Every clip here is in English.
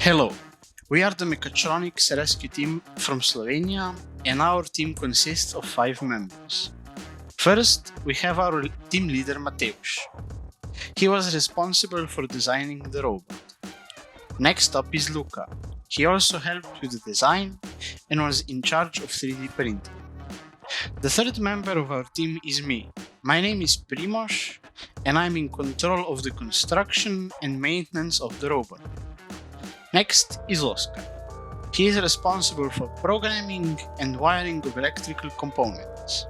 Hello, we are the Mechatronics rescue team from Slovenia, and our team consists of 5 members. First, we have our team leader Matevž. He was responsible for designing the robot. Next up is Luka. He also helped with the design and was in charge of 3D printing. The third member of our team is me. My name is Primož, and I'm in control of the construction and maintenance of the robot. Next is Oskar. He is responsible for programming and wiring of electrical components.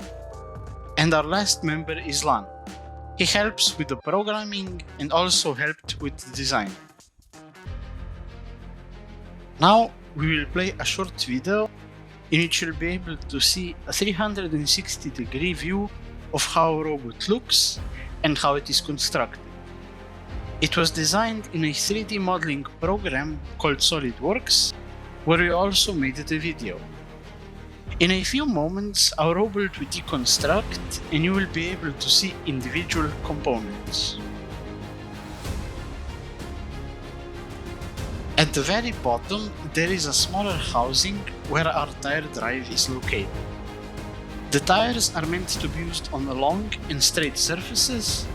And our last member is Lavo. He helps with the programming and also helped with the design. Now we will play a short video in which you'll be able to see a 360-degree view of how a robot looks and how it is constructed. It was designed in a 3D modeling program called SolidWorks, where we also made the video. In a few moments, our robot will deconstruct and you will be able to see individual components. At the very bottom, there is a smaller housing where our tire drive is located. The tires are meant to be used on long and straight surfaces,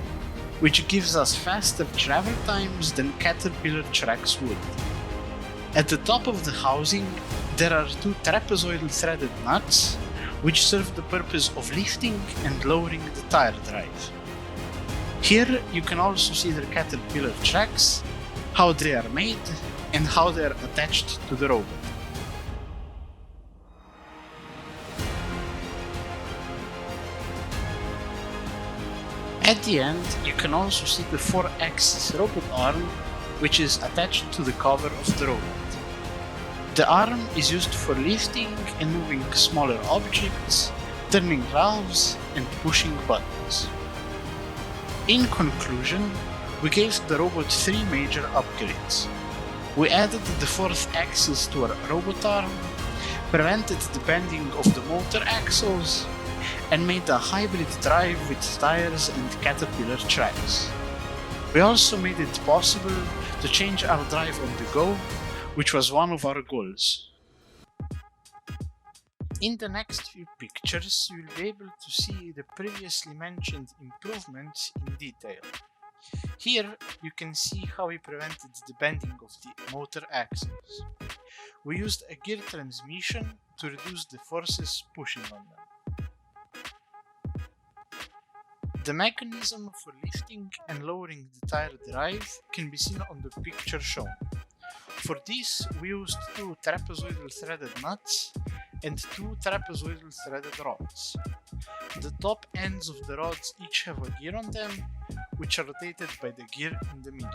which gives us faster travel times than Caterpillar tracks would. At the top of the housing, there are 2 trapezoidal threaded nuts, which serve the purpose of lifting and lowering the tire drive. Here you can also see the Caterpillar tracks, how they are made, and how they are attached to the robot. At the end, you can also see the 4-axis robot arm, which is attached to the cover of the robot. The arm is used for lifting and moving smaller objects, turning valves, and pushing buttons. In conclusion, we gave the robot 3 major upgrades. We added the 4th axis to our robot arm, prevented the bending of the motor axles, and made a hybrid drive with tires and Caterpillar tracks. We also made it possible to change our drive on the go, which was one of our goals. In the next few pictures, you will be able to see the previously mentioned improvements in detail. Here you can see how we prevented the bending of the motor axles. We used a gear transmission to reduce the forces pushing on them. The mechanism for lifting and lowering the tire drive can be seen on the picture shown. For this, we used 2 trapezoidal threaded nuts and 2 trapezoidal threaded rods. The top ends of the rods each have a gear on them, which are rotated by the gear in the middle.